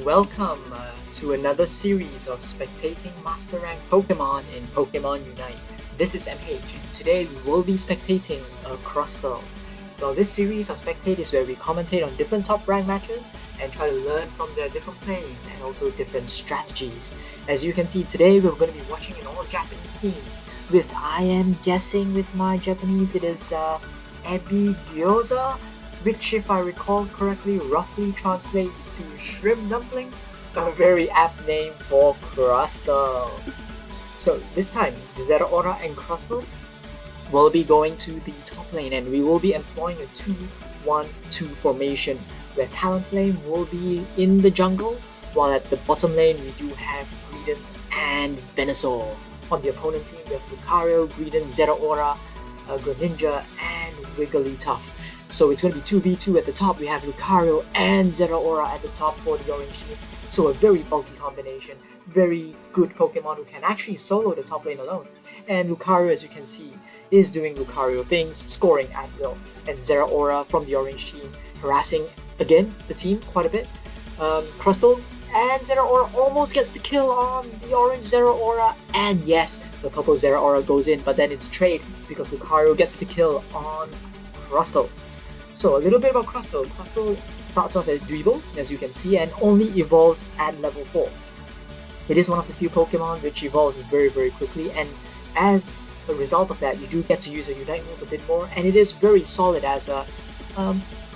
welcome to another series of Spectating Master Rank Pokemon in Pokemon Unite. This is MH, and today we will be spectating a Crustle. Well, this series of Spectate is where we commentate on different top rank matches and try to learn from their different plays and also different strategies. As you can see, today we're going to be watching an all-Japanese team with, I am guessing with my Japanese, it is Ebi Gyoza, which, if I recall correctly, roughly translates to shrimp dumplings, a very apt name for Crustle. So this time, Zeraora and Crustle will be going to the top lane, and we will be employing a 2-1-2 formation, where Talonflame will be in the jungle, while at the bottom lane we do have Greedent and Venusaur. On the opponent team, we have Lucario, Greedent, Zeraora, Greninja, and Wigglytuff. So it's going to be 2v2 at the top. We have Lucario and Zeraora at the top for the orange team. So a very bulky combination. Very good Pokemon who can actually solo the top lane alone. And Lucario, as you can see, is doing Lucario things, scoring at will. And Zeraora from the orange team harassing, again, the team quite a bit. Crustle and Zeraora almost gets the kill on the orange Zeraora. And yes, the purple Zeraora goes in, but then it's a trade because Lucario gets the kill on Crustle. So a little bit about Crustle. Crustle starts off as Dweeble, as you can see, and only evolves at level 4. It is one of the few Pokemon which evolves very quickly, and as a result of that, you do get to use a Unite move a bit more, and it is very solid as a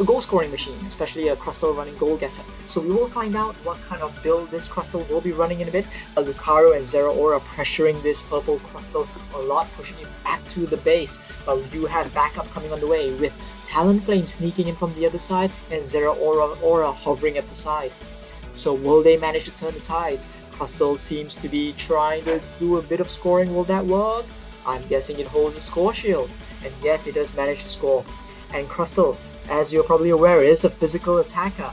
goal scoring machine, especially a Crustle running goal getter. So we will find out what kind of build this Crustle will be running in a bit. Lucario and Zeraora pressuring this purple Crustle a lot, pushing it back to the base, but we do have backup coming on the way with Talonflame sneaking in from the other side and Zeraora hovering at the side. So will they manage to turn the tides? Crustle seems to be trying to do a bit of scoring. Will that work? I'm guessing it holds a score shield, and yes, it does manage to score. And Crustle, as you're probably aware, is a physical attacker.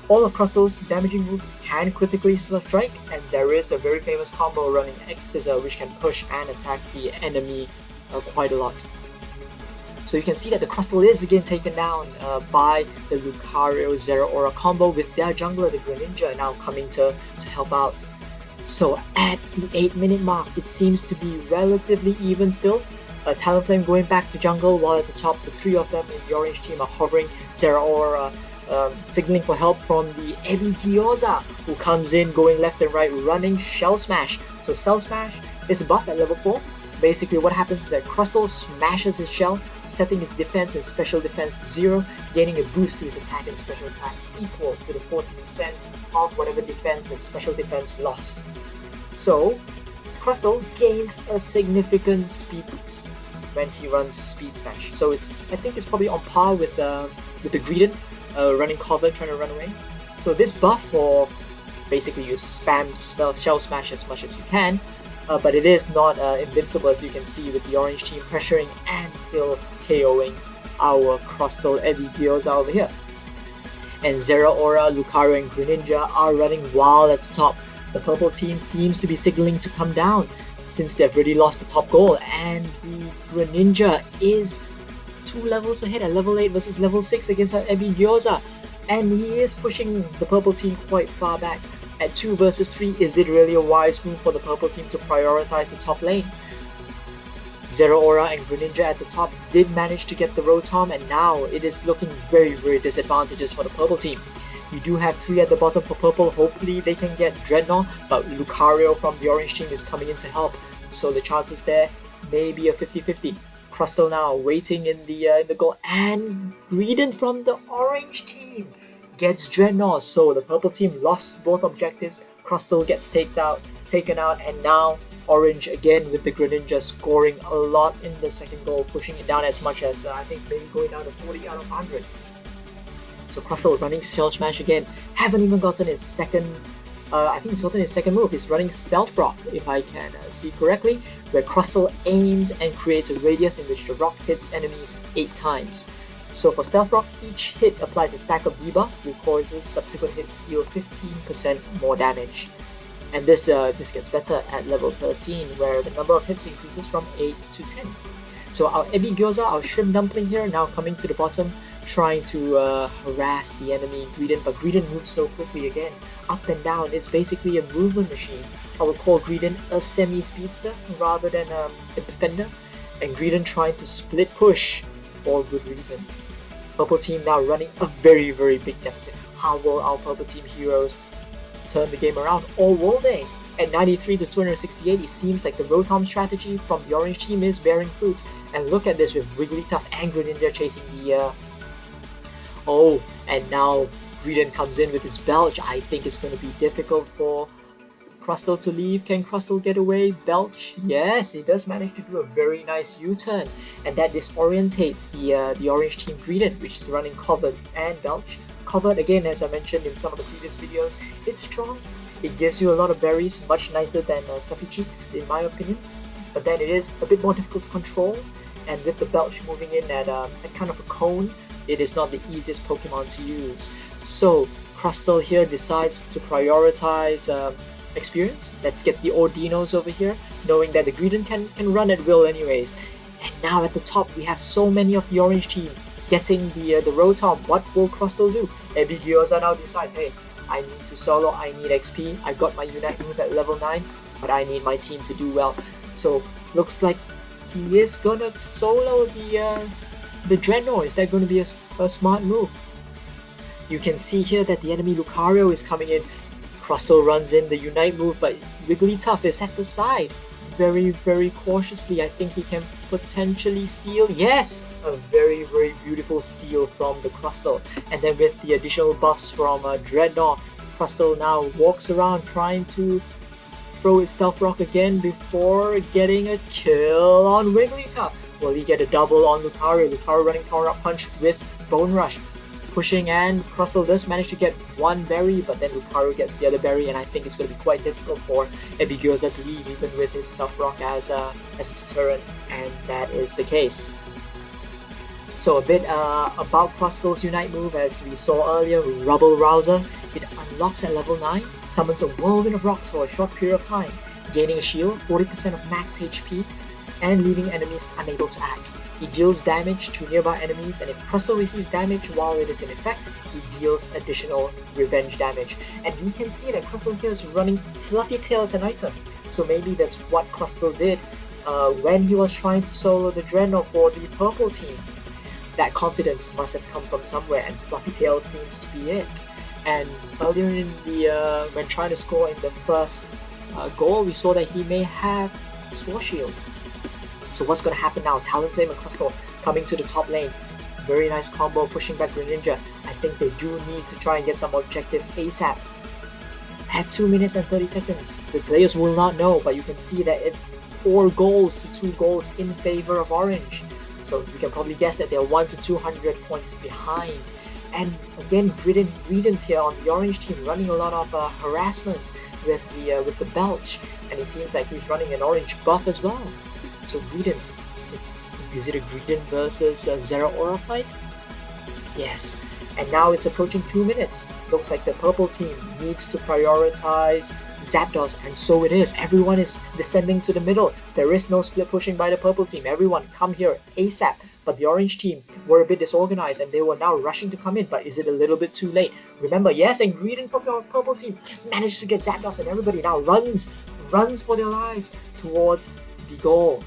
All of Crustle's damaging moves can critically strike, and there is a very famous combo running X-Scissor which can push and attack the enemy quite a lot. So you can see that the Crustle is again taken down by the Lucario Zeraora combo with their jungler, the Greninja, now coming to help out. So at the 8-minute mark, it seems to be relatively even still. Talonflame going back to jungle, while at the top the three of them in the orange team are hovering. Zeraora signaling for help from the Ebi Gyoza, who comes in going left and right running Shell Smash. So Shell Smash is a buff at level 4. Basically what happens is that Crustle smashes his shell, setting his defense and special defense to 0, gaining a boost to his attack and special attack equal to the 40% of whatever defense and special defense lost. So Crustle gains a significant speed boost when he runs Speed Smash. So I think it's probably on par with the Greedent running cover trying to run away. So this buff for basically you spam Shell Smash as much as you can. But it is not invincible, as you can see, with the orange team pressuring and still KOing our Crustle Ebi Gyoza over here. And Zeraora, Lucario, and Greninja are running wild at the top. The purple team seems to be signaling to come down since they've already lost the top goal, and the Greninja is 2 levels ahead at level 8 versus level 6 against our Ebi Gyoza, and he is pushing the purple team quite far back. At 2 versus 3, is it really a wise move for the purple team to prioritize the top lane? Zeraora and Greninja at the top did manage to get the Rotom, and now it is looking very disadvantageous for the purple team. You do have 3 at the bottom for purple. Hopefully they can get Dreadnought, but Lucario from the orange team is coming in to help, so the chances there may be a 50-50. Crustle now waiting in the goal, and Greedent from the orange team gets Dreadnought, so the purple team lost both objectives. Crustle gets taken out, and now orange again with the Greninja scoring a lot in the second goal, pushing it down as much as I think maybe going down to 40 out of 100. So Crustle running Shell Smash again, haven't even gotten his second, I think he's gotten his second move. He's running Stealth Rock, if I can see correctly, where Crustle aims and creates a radius in which the rock hits enemies 8 times. So for Stealth Rock, each hit applies a stack of debuff, which causes subsequent hits to deal 15% more damage. And this gets better at level 13, where the number of hits increases from 8 to 10. So our Ebi Gyoza, our shrimp dumpling here, now coming to the bottom trying to harass the enemy Greedent, but Greedent moves so quickly again, up and down. It's basically a movement machine. I would call Greedent a semi-speedster rather than a defender, and Greedent trying to split push for good reason. Purple team now running a very, very big deficit. How will our purple team heroes turn the game around, or will they? At 93 to 268, it seems like the Rotom strategy from the orange team is bearing fruit. And look at this with Wigglytuff and Greninja chasing the... Oh, and now Greedent comes in with his Belch. I think it's going to be difficult for Crustle to leave. Can Crustle get away? Belch? Yes, he does manage to do a very nice U-turn. And that disorientates the orange team Greedent, which is running Covered and Belch. Covered, again, as I mentioned in some of the previous videos, it's strong. It gives you a lot of berries, much nicer than Stuffy Cheeks, in my opinion. But then it is a bit more difficult to control, and with the Belch moving in at kind of a cone, it is not the easiest Pokemon to use. So Crustle here decides to prioritize experience. Let's get the Ordinos over here, knowing that the Greedent can run at will anyways. And now at the top, we have so many of the orange team getting the Rotom. What will Crustle do? Ebigyoza now decides, hey, I need to solo, I need XP, I got my Unite move at level 9, but I need my team to do well. So, looks like he is gonna solo the Dreadnought. Is that gonna be a smart move? You can see here that the enemy Lucario is coming in. Crustle runs in the Unite move, but Wigglytuff is at the side. Very, very cautiously, I think he can potentially steal. Yes! A very, very beautiful steal from the Crustle. And then with the additional buffs from Dreadnought, Crustle now walks around trying to throw his Stealth Rock again before getting a kill on Wigglytuff. Will he get a double on Lucario? Lucario running Power Up Punch with Bone Rush. Pushing, and Crustle does manage to get one berry, but then Lucario gets the other berry, and I think it's going to be quite difficult for Ebigyoza to leave even with his Stealth Rock as a deterrent, and that is the case. So a bit about Crustle's Unite move, as we saw earlier, Rubble Rouser. It unlocks at level 9, summons a whirlwind of rocks for a short period of time, gaining a shield, 40% of max HP, and leaving enemies unable to act. It deals damage to nearby enemies, and if Crustle receives damage while it is in effect, it deals additional revenge damage. And we can see that Crustle here is running Fluffy Tail as an item, so maybe that's what Crustle did when he was trying to solo the Dreadnought for the purple team. That confidence must have come from somewhere, and Fluffy Tail seems to be it. And earlier in the when trying to score in the first goal, we saw that he may have Score Shield. So what's going to happen now? Talonflame and Crustle coming to the top lane. Very nice combo, pushing back Greninja. I think they do need to try and get some objectives ASAP. At 2 minutes and 30 seconds, the players will not know, but you can see that it's 4 goals to 2 goals in favor of Orange. So you can probably guess that they're 1 to 200 points behind. And again, Greedent here on the Orange team running a lot of harassment with the Belch, and it seems like he's running an orange buff as well. So Greedent, is it a Greedent versus Zeraora fight? Yes. And now it's approaching 2 minutes. Looks like the purple team needs to prioritize Zapdos, and so it is. Everyone is descending to the middle. There is no split pushing by the purple team. Everyone come here ASAP. But the orange team were a bit disorganized, and they were now rushing to come in. But is it a little bit too late? Remember, yes, and Greedent from the purple team managed to get Zapdos, and everybody now runs for their lives towards the goal.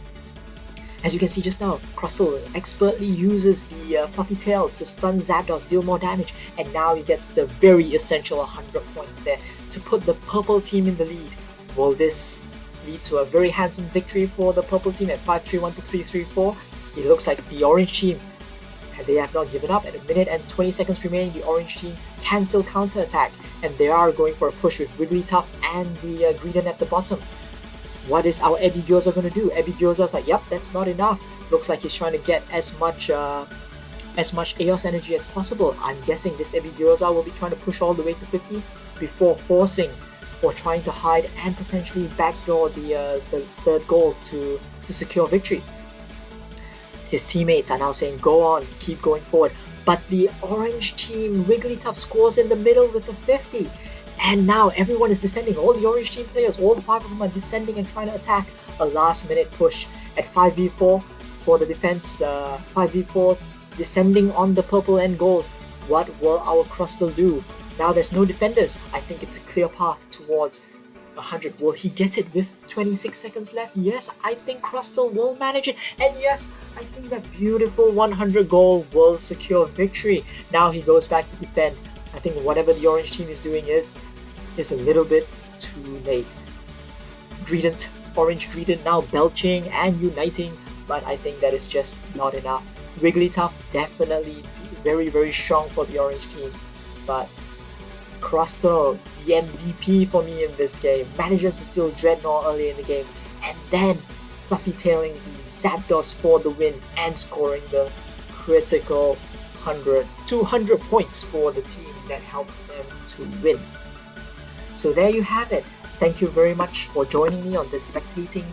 As you can see just now, Crustle expertly uses the Fluffy Tail to stun Zapdos, deal more damage, and now he gets the very essential 100 points there to put the purple team in the lead. Will this lead to a very handsome victory for the purple team at 5-3-1 to 3-3-4? It looks like the orange team, they have not given up. At 1 minute and 20 seconds remaining, the orange team can still counter-attack, and they are going for a push with Wigglytuff and the Greedent at the bottom. What is our Ebigyoza going to do? Ebigyoza's like, yep, that's not enough. Looks like he's trying to get as much Eos energy as possible. I'm guessing this Ebigyoza will be trying to push all the way to 50 before forcing or trying to hide and potentially backdoor the third goal to secure victory. His teammates are now saying, go on, keep going forward. But the orange team, Wigglytuff, scores in the middle with a 50. And now everyone is descending. All the orange team players, all the 5 of them are descending and trying to attack. A last minute push at 5v4 for the defense. 5v4 descending on the purple and gold. What will our Crustle do? Now there's no defenders. I think it's a clear path towards 100. Will he get it with 26 seconds left? Yes, I think Crustle will manage it. And yes, I think that beautiful 100 goal will secure victory. Now he goes back to defend. I think whatever the orange team is doing is a little bit too late. Orange Greedent now belching and uniting, but I think that is just not enough. Wigglytuff definitely very, very strong for the orange team, but Crustle, the MVP for me in this game, manages to steal Dreadnought early in the game, and then Fluffy tailing the Zapdos for the win and scoring the critical 200 points for the team that helps them to win. So there you have it. Thank you very much for joining me on this spectating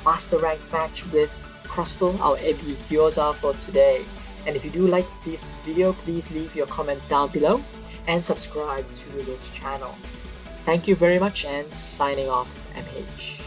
Master Rank match with Crustle, our AB Gyoza for today. And if you do like this video, please leave your comments down below and subscribe to this channel. Thank you very much, and signing off, MH.